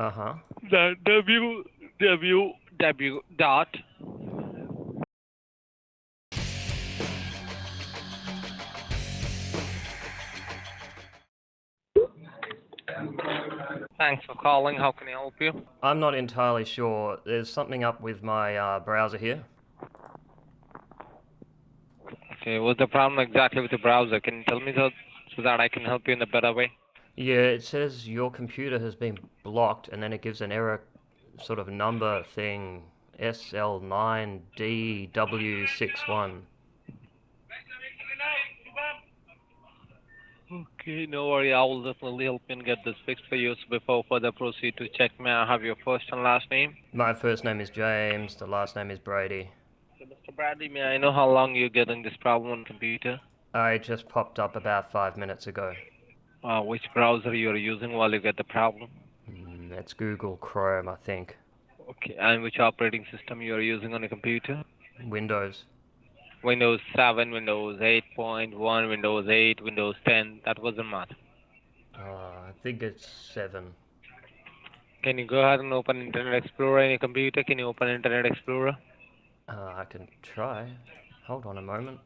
Uh-huh. The www dot Thanks for calling. How can I help you? I'm not entirely sure. There's something up with my browser here. Okay, what's the problem exactly with the browser? Can you tell me so that I can help you in a better way? Yeah, it says your computer has been blocked, and then it gives an error sort of number thing, SL9DW61. Okay, no worry. I will definitely help you and get this fixed for you. So before further proceed to check, may I have your first and last name? My first name is James, the last name is Brady. So, Mr. Bradley, may I know how long you're getting this problem on computer? I just popped up about 5 minutes ago. Which browser you're using while you get the problem? It's Google Chrome, I think. Okay, and which operating system you're using on your computer? Windows. Windows 7, Windows 8.1, Windows 8, Windows 10. That wasn't matter. I think it's 7. Can you go ahead and open Internet Explorer on your computer? Can you open Internet Explorer? I can try. Hold on a moment.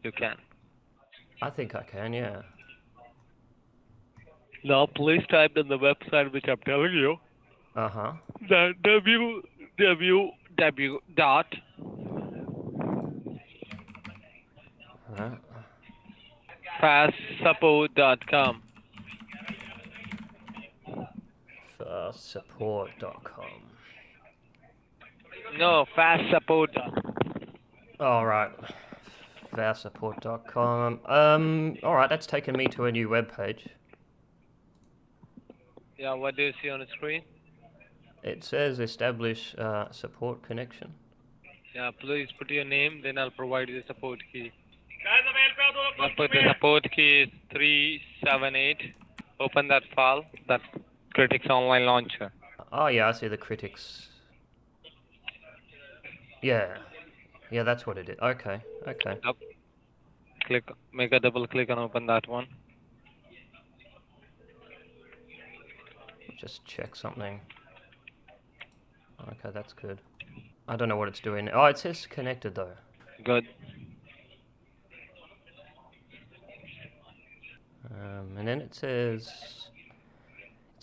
You can. I think I can, yeah. Now please type in the website which I'm telling you. Uh-huh. The www dot Right. fastsupport.com. Support.com. No, fastsupport. Alright. Fastsupport.com. Alright, that's taken me to a new web page. Yeah, what do you see on the screen? It says establish support connection. Yeah, please put your name, then I'll provide you the support key. I'll put the support key is 378. Open that file, that Critics Online Launcher. Oh yeah, I see the critics. Yeah. Yeah, that's what it is. Okay, okay. Up. Make a double click and open that one. Just check something. Okay, that's good. I don't know what it's doing. Oh, it says connected though. Good. And then it says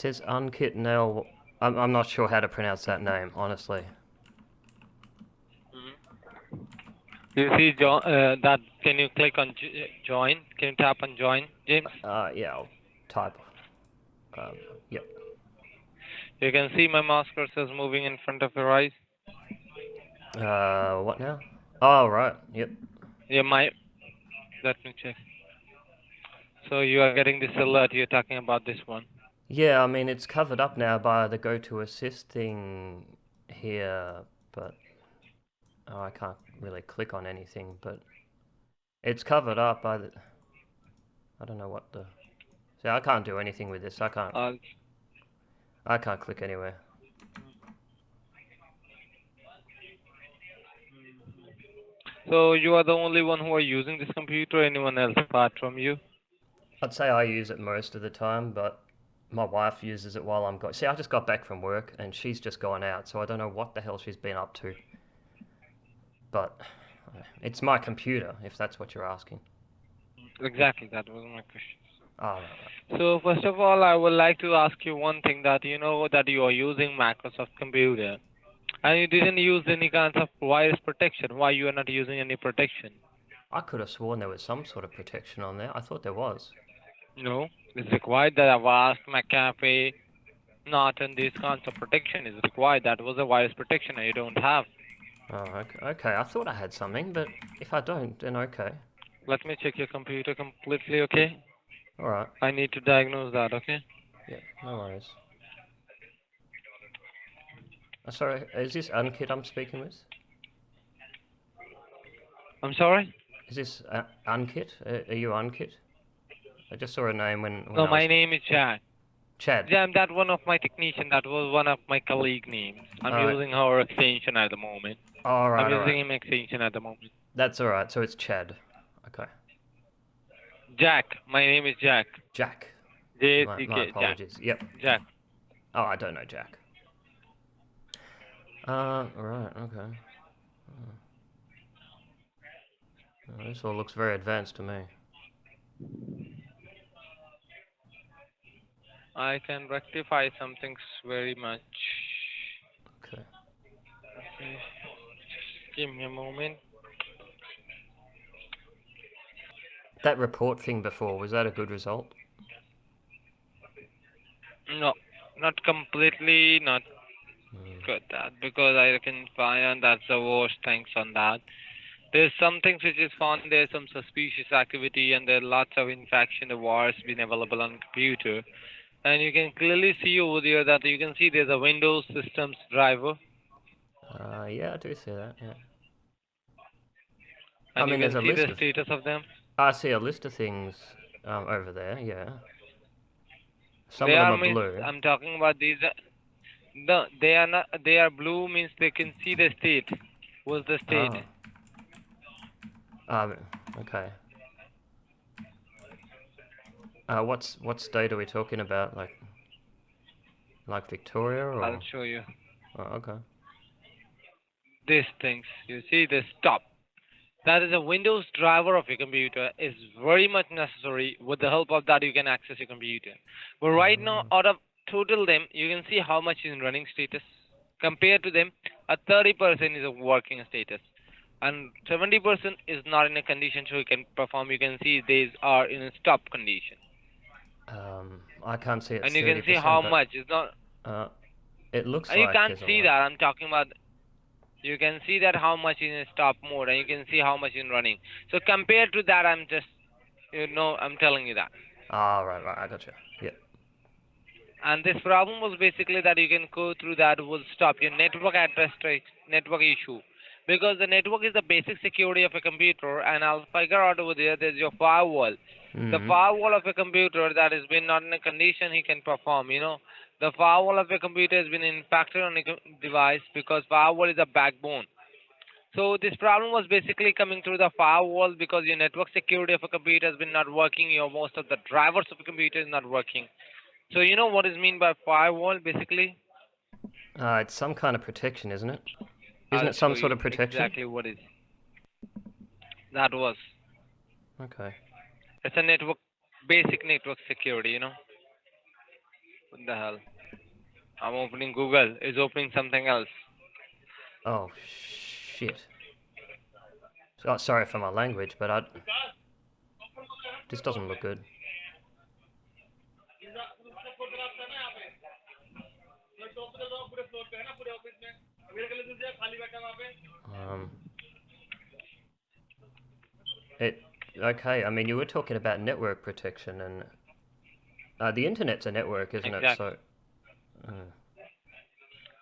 Unkit Nell. I'm not sure how to pronounce that name, honestly. You see that, can you click on join? Can you tap on join, James? Yeah, I'll type. Yep. You can see my mouse cursor is moving in front of your eyes. What now? Oh, right, yep. Yeah, let me check. So you are getting this alert, you're talking about this one. Yeah, I mean, it's covered up now by the go to assist thing here, but I can't really click on anything, but it's covered up by the, I don't know what the, see, I can't do anything with this, I can't click anywhere. So you are the only one who are using this computer, or anyone else apart from you? I'd say I use it most of the time, but my wife uses it while I'm going. See, I just got back from work and she's just gone out, so I don't know what the hell she's been up to. But it's my computer, if that's what you're asking. Exactly, that was my question. Oh, right. So first of all, I would like to ask you one thing, that you know that you are using Microsoft computer and you didn't use any kinds of virus protection. Why you are not using any protection? I could have sworn there was some sort of protection on there. I thought there was. No, it's required that Avast, McAfee, Norton, these kinds of protection is required. That was a virus protection and you don't have. Oh, okay. I thought I had something, but if I don't, then okay. Let me check your computer completely, okay? Alright. I need to diagnose that, okay? Yeah, no worries. Sorry, is this Unkit I'm speaking with? I'm sorry? Is this Unkit? Are you Unkit? I just saw a name when No, my name is Chad. Chad. Yeah, I'm that one of my technician. That was one of my colleague names. I'm using our extension at the moment. Alright, I'm using him extension at the moment. That's alright, so it's Chad. Okay. Jack. My name is Jack. Jack. J-C-K. My apologies. Jack. Yep. Jack. Oh, I don't know, Jack. Right, okay. This all looks very advanced to me. I can rectify some things very much. Okay. Okay. Just give me a moment. That report thing before, was that a good result? No, not completely, not good that, because I can find that's the worst things on that. There's some things which is found, there's some suspicious activity, and there are lots of infection, the virus been available on computer. And you can clearly see over there that you can see there's a Windows systems driver, Yeah, I do see that, yeah. and you there's can a see the list of... status of them. I see a list of things over there, yeah. Some They of them are are means blue. I'm talking about these. No, they are not. They are blue means they can see the state. What's the state? Oh. Okay. What state are we talking about? Like Victoria or? I'll show you. Oh, okay. These things. You see the stop. That is a Windows driver of your computer is very much necessary. With the help of that, you can access your computer. But right now, out of total them, you can see how much is in running status. Compared to them, a 30% is a working status, and 70% is not in a condition so you can perform. You can see these are in a stop condition, I can't see it's and you can 30%, see how but much is not. it looks And you like can't there's a see lot. that. I'm talking about. You can see that how much is in stop mode, and you can see how much in running. So compared to that, I'm just, I'm telling you that. Ah, right, I got you. Yeah. And this problem was basically that you can go through that will stop your network address network issue, because the network is the basic security of a computer, and I'll figure out over there's your firewall. The firewall of a computer that has been not in a condition he can perform. The firewall of a computer has been impacted on a device because firewall is a backbone. So this problem was basically coming through the firewall because your network security of a computer has been not working. Most of the drivers of a computer is not working. So you know what is mean by firewall basically? It's some kind of protection, isn't it? Isn't I'll it some show sort you of protection? exactly what is. That was. Okay. It's a basic network security. What the hell? I'm opening Google. It's opening something else. Oh, shit. Sorry for my language, but this doesn't look good. Okay, you were talking about network protection, and the internet's a network, isn't it? Exactly. So,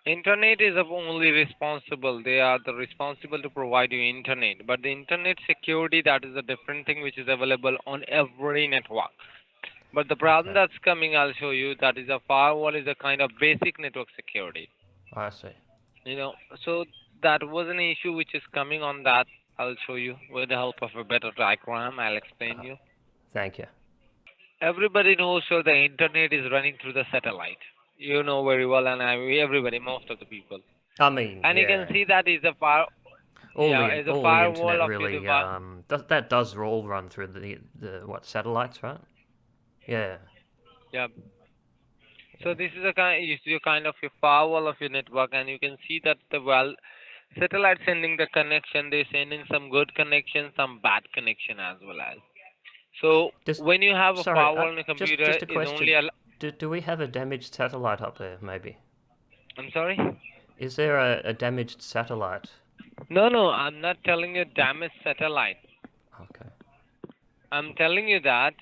Internet is only responsible. They are the responsible to provide you internet. But the internet security, that is a different thing which is available on every network. But the problem that's coming, I'll show you, that is a firewall is a kind of basic network security. I see. So that was an issue which is coming on that. I'll show you with the help of a better diagram. I'll explain you. Thank you. Everybody knows so the internet is running through the satellite. You know very well, and everybody, most of the people. And yeah. you can see that is a all the internet of really, that does all run through the satellites, right? Yeah. Yeah. So this is your kind of your firewall of your network, and you can see that satellite sending the connection, they're sending some good connection, some bad connection as well as. So when you have a firewall on a computer, just a question. Only do we have a damaged satellite up there, maybe? I'm sorry? Is there a damaged satellite? No, I'm not telling you damaged satellite. Okay. I'm telling you that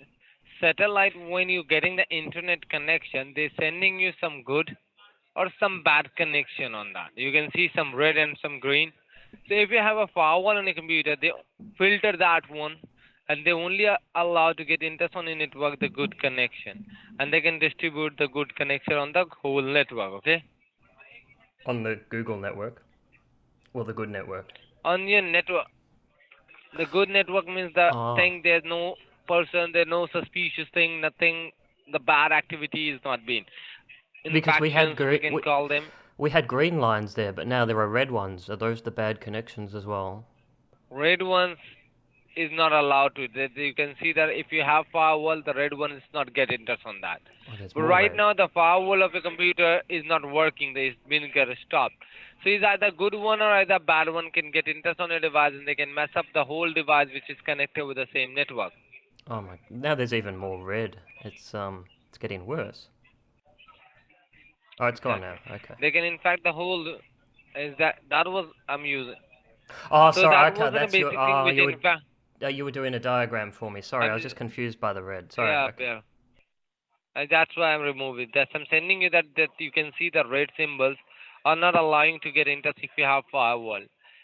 satellite, when you're getting the internet connection, they're sending you some good or some bad connection on that. You can see some red and some green. So if you have a firewall on a computer, they filter that one, and they only allow to get into on a network the good connection, and they can distribute the good connection on the whole network. Okay. On the Google network, or the good network. On your network, the good network means the thing there's no person, there's no suspicious thing, nothing. The bad activity is not being. Because we had infractions, we can call them. we had green lines there, but now there are red ones. Are those the bad connections as well? Red ones is not allowed to. You can see that if you have firewall, the red one is not get interest on that. Oh, there's But more right red. now, the firewall of your computer is not working. It's been get stopped. So it's either good one or either bad one can get interest on your device, and they can mess up the whole device which is connected with the same network. Oh my! Now there's even more red. It's getting worse. Oh, it's gone now. Okay. They can, in fact, the whole is that was I'm using. Oh, So sorry. that Okay, wasn't a that's your. basic thing which You in fact. you were doing a diagram for me. Sorry, I was just confused by the red. Sorry. Yeah, Okay. yeah. That's why I'm removing. That's I'm sending you that you can see the red symbols are not allowing to get into if you have firewall.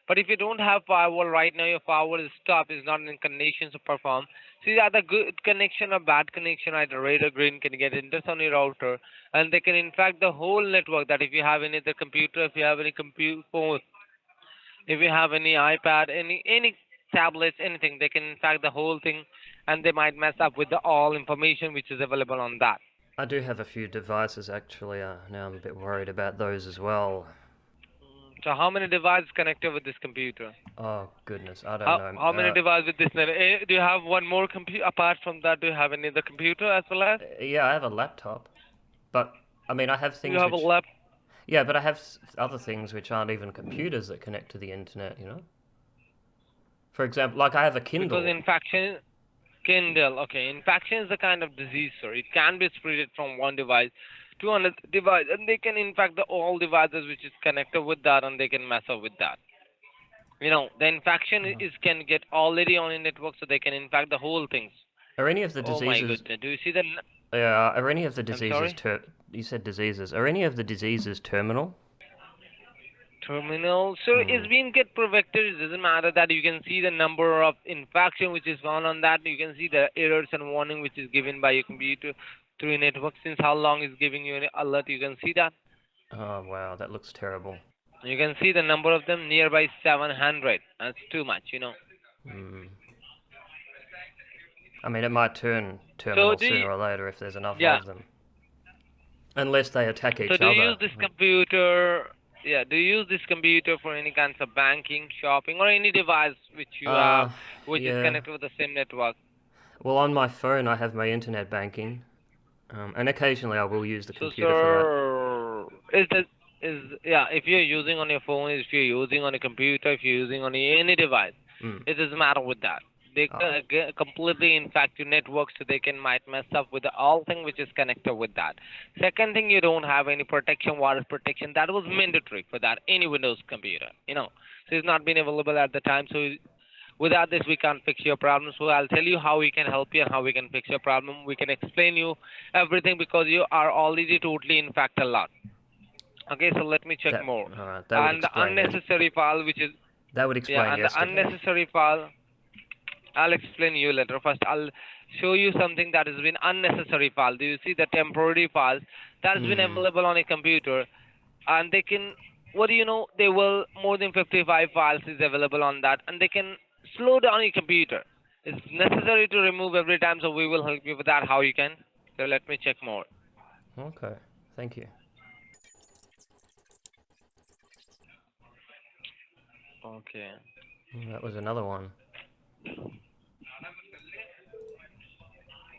But if you don't have firewall right now, your firewall is stopped, is not in conditions to perform. See either good connection or bad connection, either red or green can get into on your router, and they can infect the whole network. That if you have any other computer, if you have any phone, if you have any iPad, any tablets, anything, they can infect the whole thing, and they might mess up with the all information which is available on that. I do have a few devices actually. Now I'm a bit worried about those as well. So how many devices connected with this computer? Oh goodness, I don't know. How many devices with this net? Do you have one more computer apart from that? Do you have any other computer as well as? Yeah, I have a laptop, but I mean I have things. You have a laptop. Yeah, but I have other things which aren't even computers that connect to the internet. You know. For example, like I have a Kindle. Because infection, Kindle. Okay, infection is a kind of disease, sir. It can be spread from one device to another device, and they can infect all devices which is connected with that, and they can mess up with that. You know, the infection is can get already on a network, so they can infect the whole things. Are any of the diseases? Oh my goodness! Do you see the? Yeah. Are any of the diseases? sorry? You said diseases. Are any of the diseases terminal? Terminal. So it's been get perfected. It doesn't matter that you can see the number of infection which is found on that. You can see the errors and warning which is given by your computer through your network. Since how long is giving you an alert, you can see that. Oh wow, that looks terrible. You can see the number of them nearby 700. That's too much, you know. I mean, it might turn terminal sooner or later if there's enough of them. Unless they attack each other. So do you use this computer? Yeah, do you use this computer for any kinds of banking, shopping, or any device which you have, which is connected with the same network? Well, on my phone, I have my internet banking, and occasionally I will use the computer for that. If you're using on your phone, if you're using on a computer, if you're using on any device, it doesn't matter with that. They completely infect your network, so they might mess up with all thing which is connected with that. Second thing, you don't have any protection, virus protection. That was mandatory for that any Windows computer, you know. So it's not been available at the time. So without this, we can't fix your problem. So I'll tell you how we can help you and how we can fix your problem. We can explain you everything because you are already totally infected a lot. Okay, so let me check more. And the unnecessary file, which is that would explain. And the unnecessary file. I'll explain you later. First, I'll show you something that has been unnecessary file. Do you see the temporary files that has been available on a computer? And they can, what do you know? They will more than 55 files is available on that, and they can slow down your computer. It's necessary to remove every time, so we will help you with that. How you can? So let me check more. Okay, thank you. Okay. That was another one.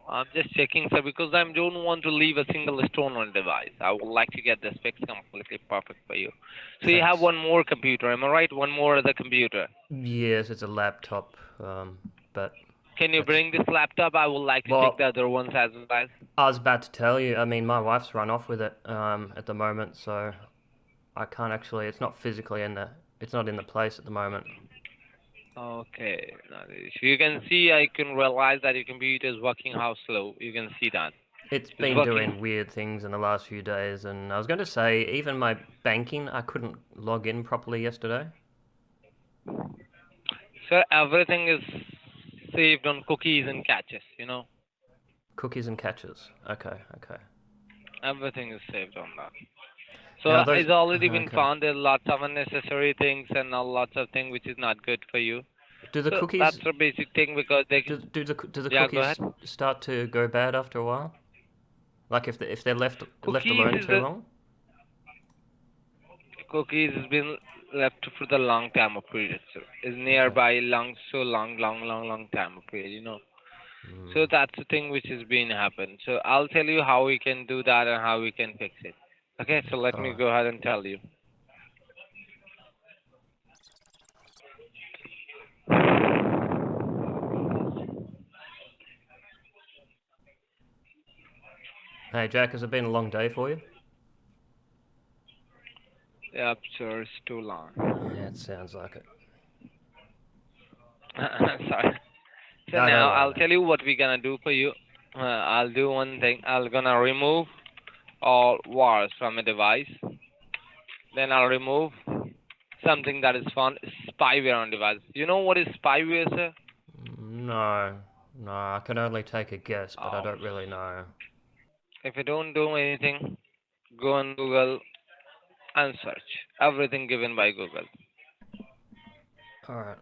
I'm just checking, sir, because I don't want to leave a single stone on device. I would like to get this fixed completely perfect for you. So you have one more computer, am I right? One more other computer. Yes, it's a laptop, but... Can you bring this laptop? I would like to check the other ones as well. I was about to tell you, I mean, my wife's run off with it at the moment, so I can't actually, it's not physically it's not in the place at the moment. Okay, you can see, I can realize that your computer is working how slow. You can see that. It's been doing weird things in the last few days, and I was going to say, even my banking, I couldn't log in properly yesterday. So everything is saved on cookies and caches, you know? Cookies and caches, okay. Everything is saved on that. So it's already been found there are lots of unnecessary things and lots of things which is not good for you. Do the cookies? That's the basic thing because they do the cookies start to go bad after a while? Like if they're left Cookies alone is too long? Cookies has been left for the long time of period. So is nearby long time of period. So Mm. that's the thing which has been happened. So I'll tell you how we can do that and how we can fix it. Okay, so let me Alright. go ahead and tell you. Hey Jack, has it been a long day for you? Yep, sure, it's too long. Yeah, it sounds like it. Sorry. So No, now don't worry, I'll mate. tell you what we're gonna do for you. I'll do one thing. I'll gonna remove all wires from a device. Then I'll remove something that is found spyware on device. You know what is spyware, sir? No, I can only take a guess, but I Oh, don't really know. if you don't do anything, go on Google and search. Everything given by Google. Alright.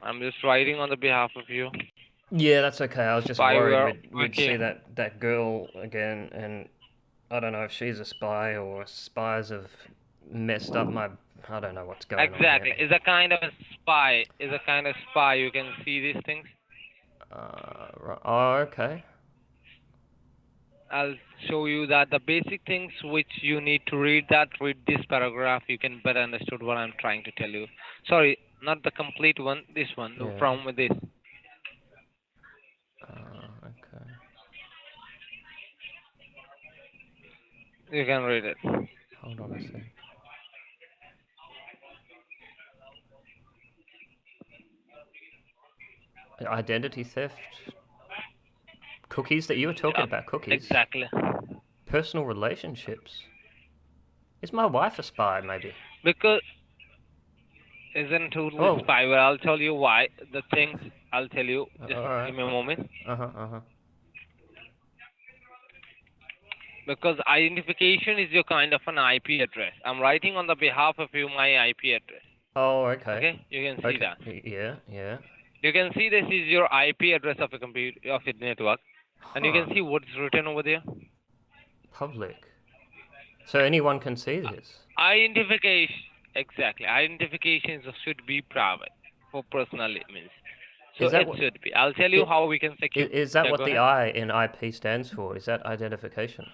I'm just writing on the behalf of you. Yeah, that's okay. I was just worried Spyware. we'd see Okay. that girl again, and I don't know if she's a spy or spies have messed up my. I don't know what's going on here. Exactly. Is a kind of a spy. Is a kind of spy. You can see these things. Right. Oh, okay. I'll show you that the basic things which you need to read this paragraph, you can better understood what I'm trying to tell you. Sorry, not the complete one, this one, Yeah. from this. Okay. You can read it. Hold on a sec. Identity theft. Cookies that you were talking Yep, about. Cookies. exactly. Personal relationships. Is my wife a spy? Maybe. Because isn't totally Oh. spy, but I'll tell you why. The things I'll tell you. Just Alright. give me a moment. Uh-huh. Because identification is your kind of an IP address. I'm writing on the behalf of you my IP address. Oh, okay. Okay, you can see that. Yeah. You can see this is your IP address of a computer of a network, and you Huh. can see what's written over there. Public. So anyone can see this. Identification, exactly. Identification should be private for personal means. So Is that it what- should be. I'll tell you how we can secure. Is that Yeah, what go the ahead. I in IP stands for? Is that identification?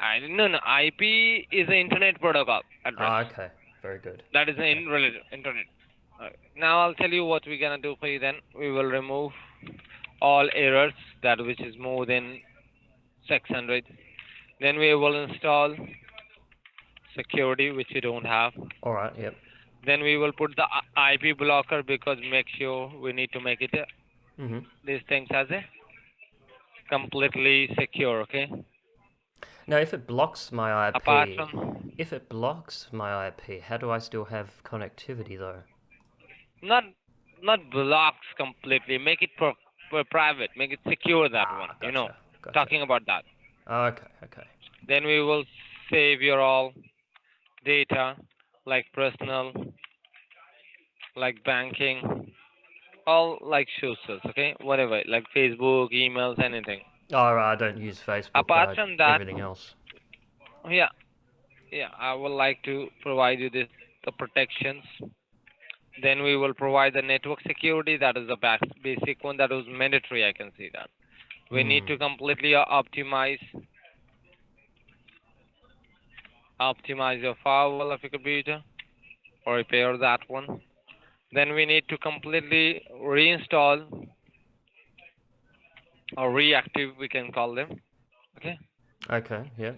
No. IP is an internet protocol address. Ah, okay. Very good. That is an internet. Now I'll tell you what we're gonna do for you. Then we will remove all errors that which is more than 600. Then we will install security, which you don't have. All right. Yep. Then we will put the IP blocker because make sure we need to make it these things as a completely secure. Okay. Now, if it blocks my IP, Apart from how do I still have connectivity though? not blocks completely. Make it private. Make it secure. That one. Gotcha. Talking about that. Okay. Then we will save your all data, like personal, like banking, all like socials, okay? Whatever, like Facebook, emails, anything. All right. I don't use Facebook. Apart from that, everything else. yeah, I would like to provide you the protections. Then we will provide the network security. That is the basic one. That was mandatory. I can see that. We need to completely optimize your firewall of your computer or repair that one. Then we need to completely reinstall or reactive, we can call them. Okay. Okay. Yeah.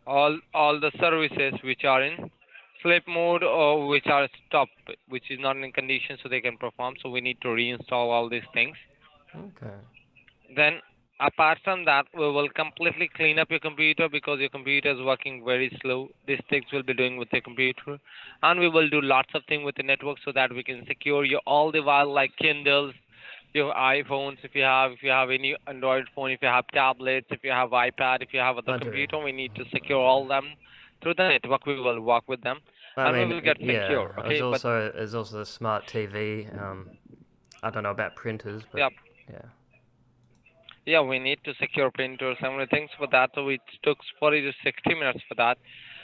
All the services which are in sleep mode or which are stopped, which is not in condition so they can perform. So we need to reinstall all these things. Okay. Then apart from that, we will completely clean up your computer because your computer is working very slow. These things will be doing with the computer, and we will do lots of things with the network so that we can secure your all the while like Kindles, your iPhones. If you have any Android phone, if you have tablets, if you have iPad, if you have other computer, we need to secure all them through the network. We will work with them, and we will get secure. Okay, there's also the smart TV. I don't know about printers, but yep. yeah. Yeah, we need to secure printers, everything for that. So it took 40 to 60 minutes for that.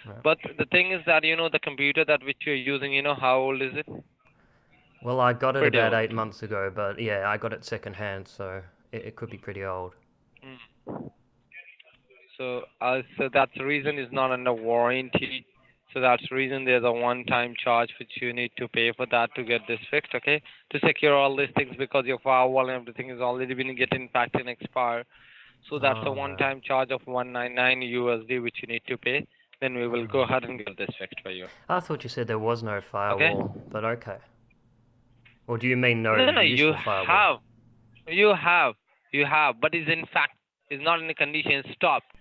Right. But the thing is that the computer that which you're using, how old is it? Well, I got it Pretty about old. 8 months ago, but yeah, I got it secondhand, so it could be pretty old. Mm. So that's the reason it's not under warranty. So that's the reason there's a one-time charge which you need to pay for that to get this fixed, okay? To secure all these things because your firewall and everything has already been getting impacted and expired. So that's a Oh, right. one-time charge of 199 USD which you need to pay. Then we will go Oh. ahead and get this fixed for you. I thought you said there was no Okay? firewall, but okay. Or do you mean no No, you useful firewall? have, but is not in a condition. Stopped.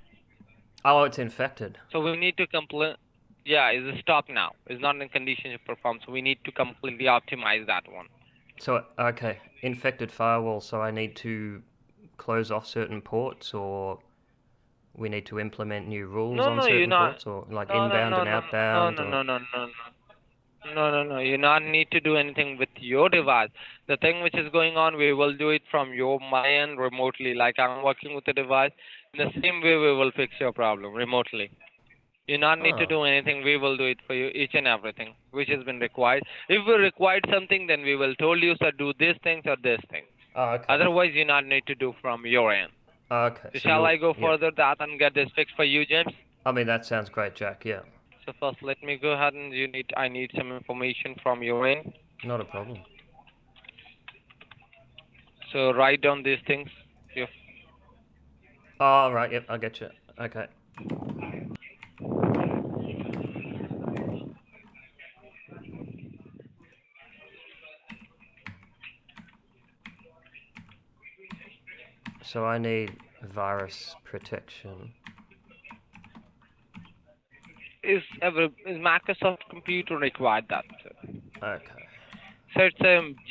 Oh, it's infected. So we need to complete. Yeah, it's stopped now. It's not in condition to perform. So we need to completely optimize that one. So, okay, infected firewall, so I need to close off certain ports, or we need to implement new rules on No, you're certain not. ports, or like No, no, inbound no, and no, no, outbound, no, or... no, no, no, no. No. You not need to do anything with your device. The thing which is going on, we will do it from my end remotely. Like I'm working with the device. In the same way, we will fix your problem remotely. You not need to Oh, do anything. We will do it for you, each and everything which has been required. If we required something, then we will told you, sir, do these things or this thing. oh, okay. Otherwise, you not need to do from your end. Okay, So so shall I go yeah. further that and get this fixed for you, James? I mean, that sounds great, Jack, yeah. So first, let me go ahead and I need some information from your end. Not a problem. So write down these things. You Oh, right, yep, I get you. Okay. So I need virus protection. is Microsoft Computer required that? Sir? Okay. So it's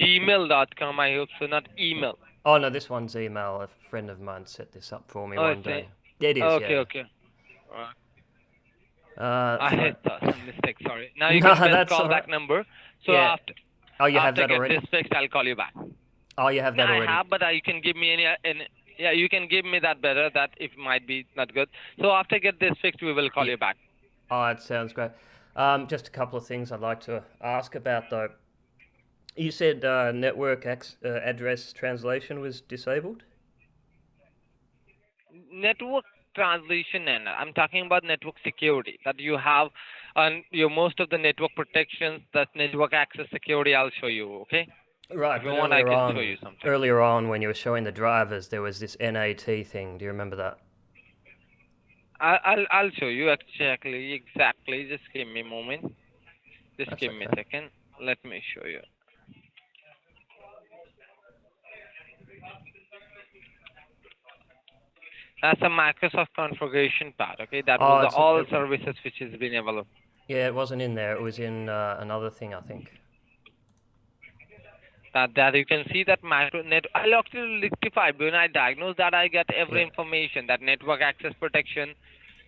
gmail.com. I hope so, not email. Oh, no, this one's email. A friend of mine set this up for me Oh, one it's day. It is, okay, yeah. okay. I I thought some mistake. Sorry. Now you No, can that's press call all back right. number. So Yeah. after Oh, you have after that get already? this fixed, I'll call you back. Oh, you have No, that I already? have, but you can give me yeah, you can give me that better. That if might be not good. So after get this fixed, we will call Yeah. you back. Oh, that sounds great. Just a couple of things I'd like to ask about, though. You said network address translation was disabled? Network translation, and I'm talking about network security that you have on your most of the network protections. That network access security, I'll show you. Okay. Right, If you but want, I can show you something. earlier on when you were showing the drivers, there was this NAT thing. Do you remember that? I'll show you exactly. Just give me a moment. Just That's give me a okay. second. Let me show you. That's a Microsoft configuration part. Okay, that Oh, was all services which has been available. Yeah, it wasn't in there. It was in another thing, I think. That you can see that I'll actually rectify when I diagnose that I get every Yeah. information that network access protection.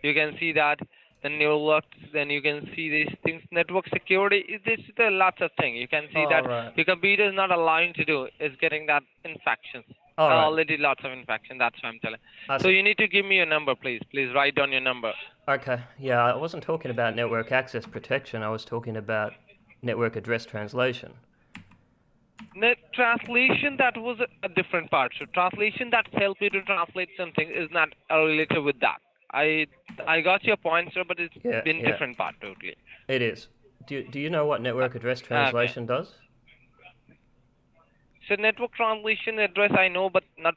You can see that the network. Then you can see these things. Network security. This is lots of things. You can see Oh, that right. your computer is not allowing to do is getting that infections. All right. Already lots of infection. That's what I'm telling. I So see. you need to give me your number, please. Please write down your number. Okay. Yeah, I wasn't talking about network access protection. I was talking about network address translation. Net translation, that was a different part. So translation that help you to translate something is not related with that. I got your point, sir, but it's Yeah, been yeah. different part totally. It is. Do you know what network address translation does? So network translation address I know, but not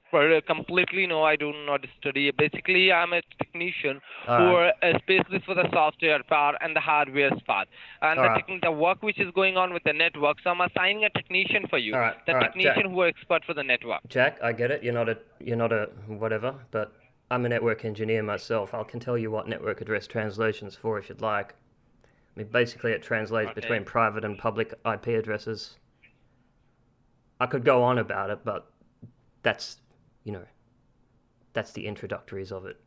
completely no. I do not study. Basically, I'm a technician All who right. are a specialist for the software part and the hardware part, and All right. the work which is going on with the network. So I'm assigning a technician for you. All right, The all right, technician Jack. who are expert for the network. Jack, I get it. You're not a whatever, but I'm a network engineer myself. I can tell you what network address translation's for if you'd like. I mean, basically it translates Okay. between private and public IP addresses. I could go on about it, but that's that's the introductories of it.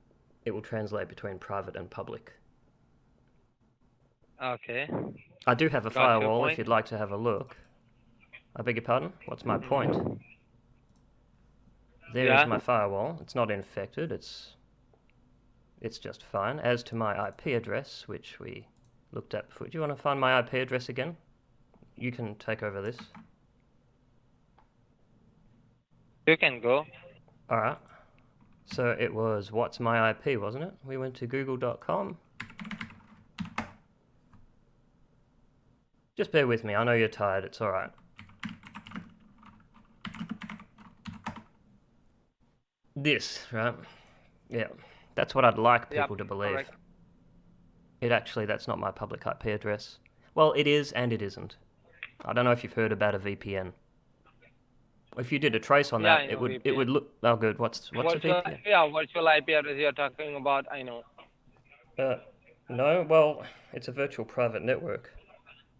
It will translate between private and public. Okay. I do have a Got your firewall if point. you'd like to have a look. I beg your pardon? What's my point? There Yeah. is my firewall. It's not infected. It's just fine. As to my IP address, which we looked at before. Do you want to find my IP address again? You can take over this. You can go. Alright. So it was what's my IP, wasn't it? We went to google.com. Just bear with me. I know you're tired. It's alright. This, right? Yeah. That's what I'd like people to believe. correct. That's not my public IP address. Well, it is and it isn't. I don't know if you've heard about a VPN. If you did a trace on Yeah, that, I it know would VPN. look. Oh, good. What's a VPN? Yeah, virtual IP address you're talking about. I know. No. Well, it's a virtual private network.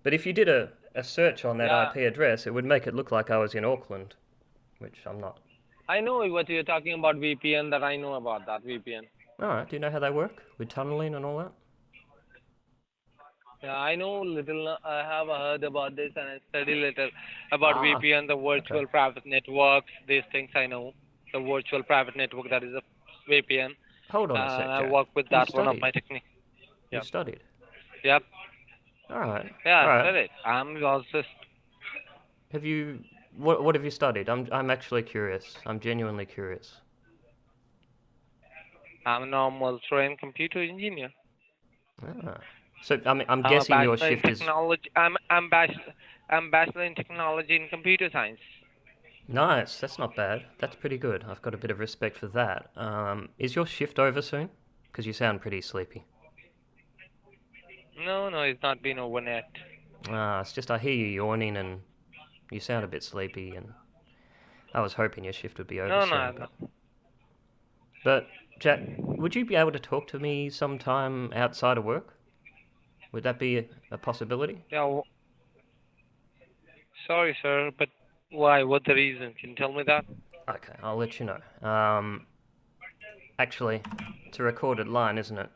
But if you did a search on that Yeah. IP address, it would make it look like I was in Auckland, which I'm not. I know what you're talking about VPN. That I know about that VPN. All right. Do you know how they work with tunneling and all that? Yeah, I know little. I have heard about this and I study little about VPN, the virtual private networks. These things I know. The virtual private network, that is a VPN. Hold on a sec, I Jack. work with that one of studied? my techniques. You Yep. studied. Yep. All right. Yeah, All I right. studied. I'm also. Have you? What have you studied? I'm actually curious. I'm genuinely curious. I'm a normal trained computer engineer. Ah. So I'm I'm a guessing your bachelor in shift is technology. I'm bachelor in technology in computer science. nice. That's not bad. That's pretty good. I've got a bit of respect for that. Is your shift over soon? Because you sound pretty sleepy. No, it's not been over yet. It's just I hear you yawning and you sound a bit sleepy, and I was hoping your shift would be over No, soon. But Jack, would you be able to talk to me sometime outside of work? Would that be a possibility? Yeah. Sorry, sir, but why? What the reason? Can you tell me that? Okay, I'll let you know. Actually, it's a recorded line, isn't it?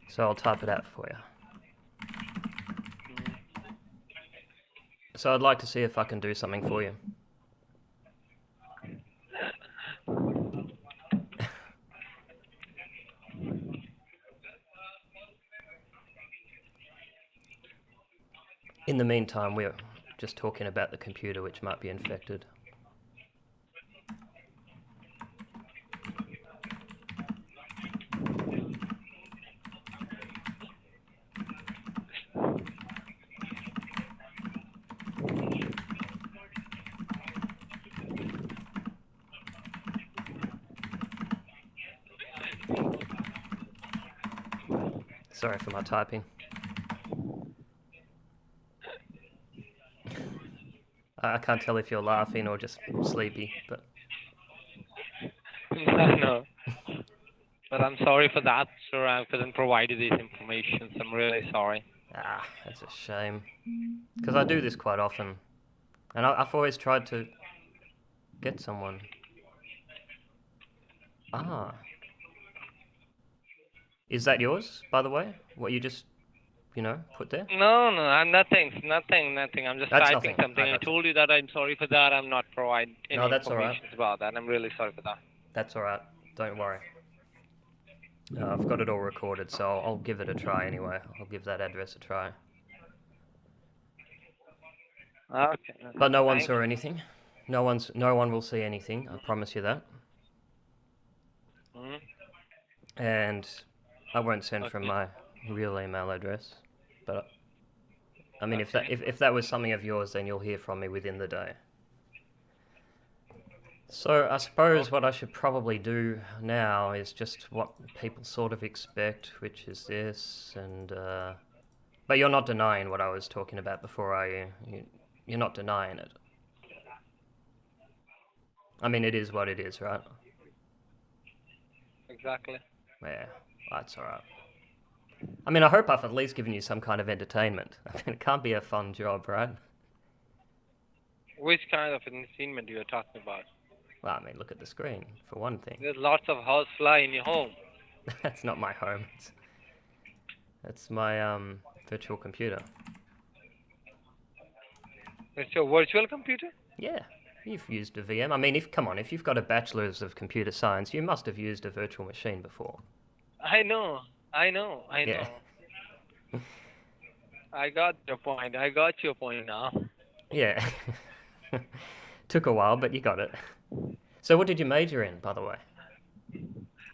So I'll type it out for you. So I'd like to see if I can do something for you. In the meantime, we're just talking about the computer which might be infected. Sorry for my typing. I can't tell if you're laughing or just sleepy, but... No. But I'm sorry for that, sir. I couldn't provide you these information. I'm really sorry. That's a shame. Because I do this quite often. And I've always tried to get someone. Is that yours, by the way? What you just, put there? No, nothing. I'm just That's typing nothing. something. I told you that I'm sorry for that. I'm not providing any that's all right. information about that. I'm really sorry for that. That's alright. Don't worry. I've got it all recorded, so I'll give it a try anyway. I'll give that address a try. Okay. But no one saw anything. No one will see anything. I promise you that. And I won't send from my real email address. But I mean, if that was something of yours, then you'll hear from me within the day. So I suppose what I should probably do now is just what people sort of expect, which is this, and but you're not denying what I was talking about before, are you? You're not denying it. I mean, it is what it is, right? Exactly. Yeah, that's alright. I mean, I hope I've at least given you some kind of entertainment. I mean, it can't be a fun job, right? Which kind of entertainment you are talking about? Well, I mean, look at the screen, for one thing. There's lots of housefly in your home. That's not my home. That's my virtual computer. It's your virtual computer? Yeah. You've used a VM. I mean, if you've got a bachelor's of computer science, you must have used a virtual machine before. I know. Yeah. I got your point. I got your point now. Yeah. Took a while, but you got it. So what did you major in, by the way?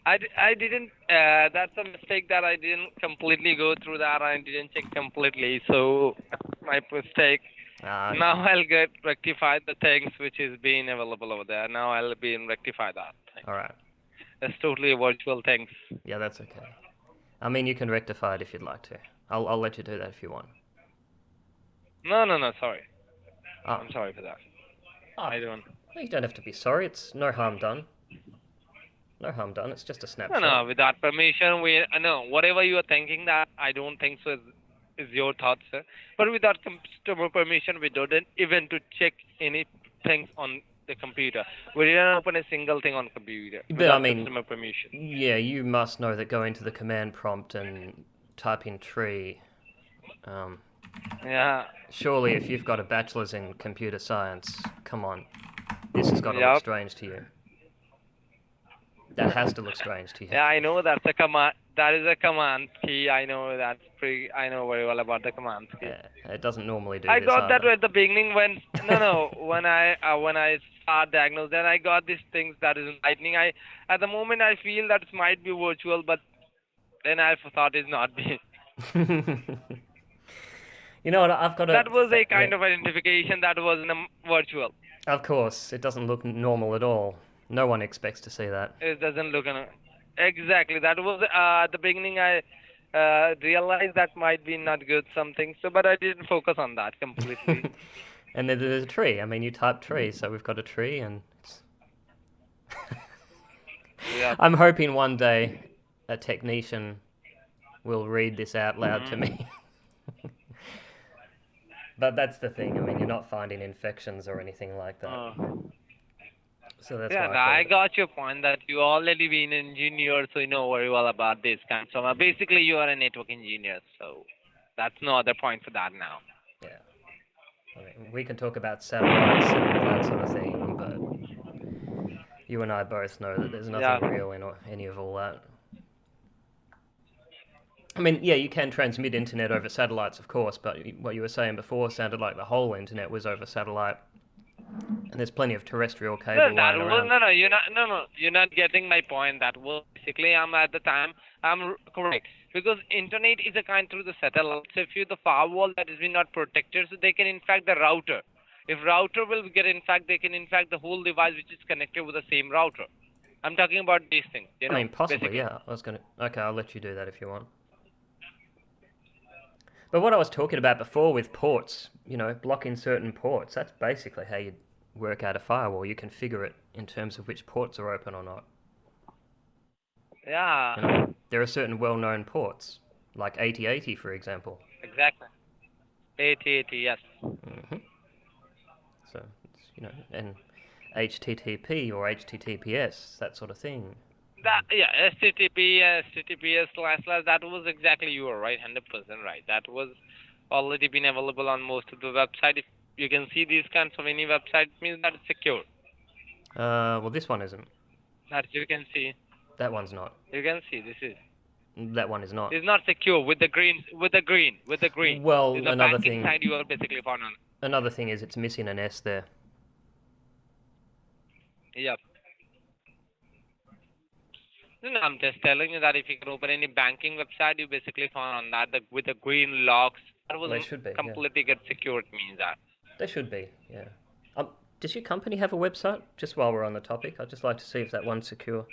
I didn't. That's a mistake that I didn't completely go through that. I didn't check completely. So my mistake. Okay. Now I'll get rectify the things which is being available over there. Now I'll be in rectify that. All right. It's totally virtual things. Yeah, that's okay. I mean, you can rectify it if you'd like to. I'll let you do that if you want. No. Sorry. Oh. I'm sorry for that. Oh, I don't. you don't have to be sorry. It's no harm done. No harm done. It's just a snapshot. No. Without permission, no. Whatever you are thinking, that I don't think so. Is your thoughts, sir? But without customer permission, we didn't even to check anything on the computer. We didn't open a single thing on computer But without I mean, customer permission. yeah, you must know that going to the command prompt and type in tree. Yeah. Surely, if you've got a bachelor's in computer science, come on, this has got to look Yup. strange to you. That has to look strange to you. Yeah, I know that's a command. That is a command key. I know that's I know very well about the command key. Yeah, it doesn't normally do I this. got that either. at the beginning when when I start diagnose, then I got these things that is lightning. At the moment I feel that it might be virtual, but then I thought it's not be. You know what? I've got a. That was a kind yeah. of identification that was in a virtual. Of course, it doesn't look normal at all. No one expects to see that. It doesn't look exactly. That was at the beginning. I realized that might be not good something. So, but I didn't focus on that completely. And then there's a tree. I mean, you type tree, so we've got a tree, and it's... Yeah. I'm hoping one day a technician will read this out loud to me. But that's the thing. I mean, you're not finding infections or anything like that. So that's Yeah, why no, I got your point that you already been an engineer, so you know very well about this kind of stuff. Basically, you are a network engineer, so that's no other point for that now. Yeah. I mean, we can talk about satellites and all that sort of thing, but you and I both know that there's nothing real in any of all that. I mean, yeah, you can transmit internet over satellites, of course, but what you were saying before sounded like the whole internet was over satellite. And there's plenty of terrestrial cable lying around. You're not getting my point. That was basically I'm correct because internet is a kind through the satellite. So if you the firewall that is not protected, so they can infect the router. If router will get infected, they can infect the whole device which is connected with the same router. I'm talking about these things. I mean, possibly, basically. yeah. Okay, I'll let you do that if you want. But what I was talking about before with ports, blocking certain ports, that's basically how you work out a firewall. You configure it in terms of which ports are open or not. Yeah. There are certain well-known ports, like 8080, for example. Exactly. 8080, yes. Mm-hmm. So, and HTTP or HTTPS, that sort of thing. HTTPS / that was exactly you were right, 100% right. That was already been available on most of the website. If you can see these kinds of any website, it means that it's secure. Well, this one isn't. That you can see. That one's not. You can see this is. That one is not. It's not secure with the green. Well, the another banking thing. side you are basically found on. Another thing is it's missing an S there. Yep. No, I'm just telling you that if you can open any banking website, you basically found on that with the green locks. That was They should be, completely get secured. Means that. They should be, yeah. Does your company have a website? Just while we're on the topic, I'd just like to see if that one's secure.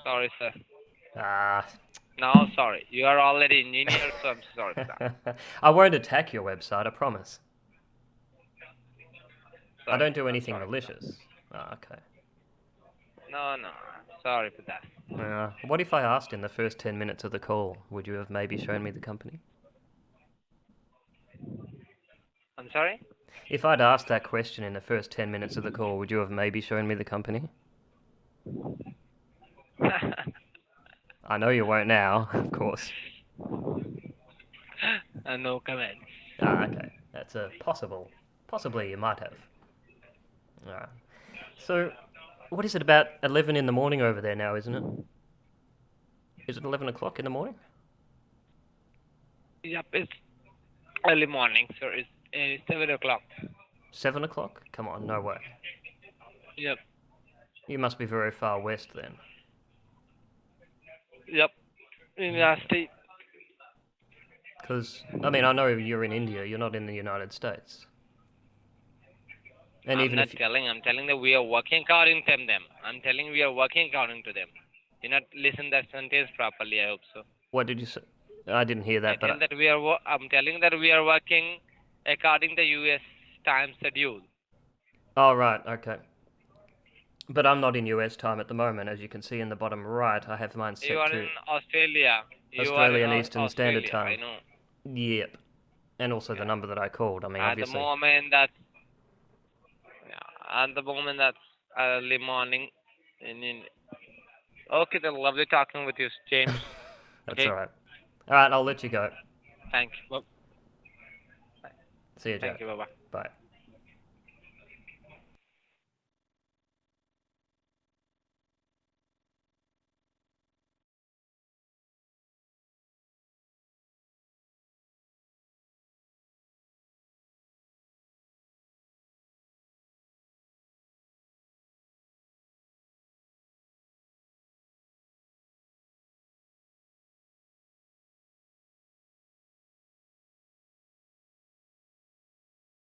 Sorry, sir. No, sorry. You are already engineer, so I'm sorry for that. I won't attack your website, I promise. Sorry, I don't do anything malicious. Okay. No. Sorry for that. What if I asked in the first 10 minutes of the call, would you have maybe shown me the company? I'm sorry? If I'd asked that question in the first 10 minutes of the call, would you have maybe shown me the company? I know you won't now, of course. No comment. Okay. it's a possibly you might have. Alright. So, what is it about 11 in the morning over there now, isn't it? Is it 11 o'clock in the morning? Yep, it's early morning, sir. It's 7 o'clock. 7 o'clock? Come on, no way. Yep. You must be very far west then. Yep. In our state. Because, I mean, I know you're in India, you're not in the United States. And I'm even not if telling. I'm telling that we are working according to them. I'm telling we are working according to them. You not listen that sentence properly. I hope so. what did you say? I didn't hear that, but I'm telling that we are working according to U.S. time schedule. oh right, okay. But I'm not in US time at the moment, as you can see in the bottom right. I have mine set You are to in Australia. Australian Eastern Standard Australia, Time. I know. Yep. And also the number that I called. I mean, At obviously. the moment that's early morning in India. Okay, then lovely talking with you, James. That's Okay. alright. Alright, I'll let you go. Thank you. See you, Jack. Thank you. Bye-bye. Bye.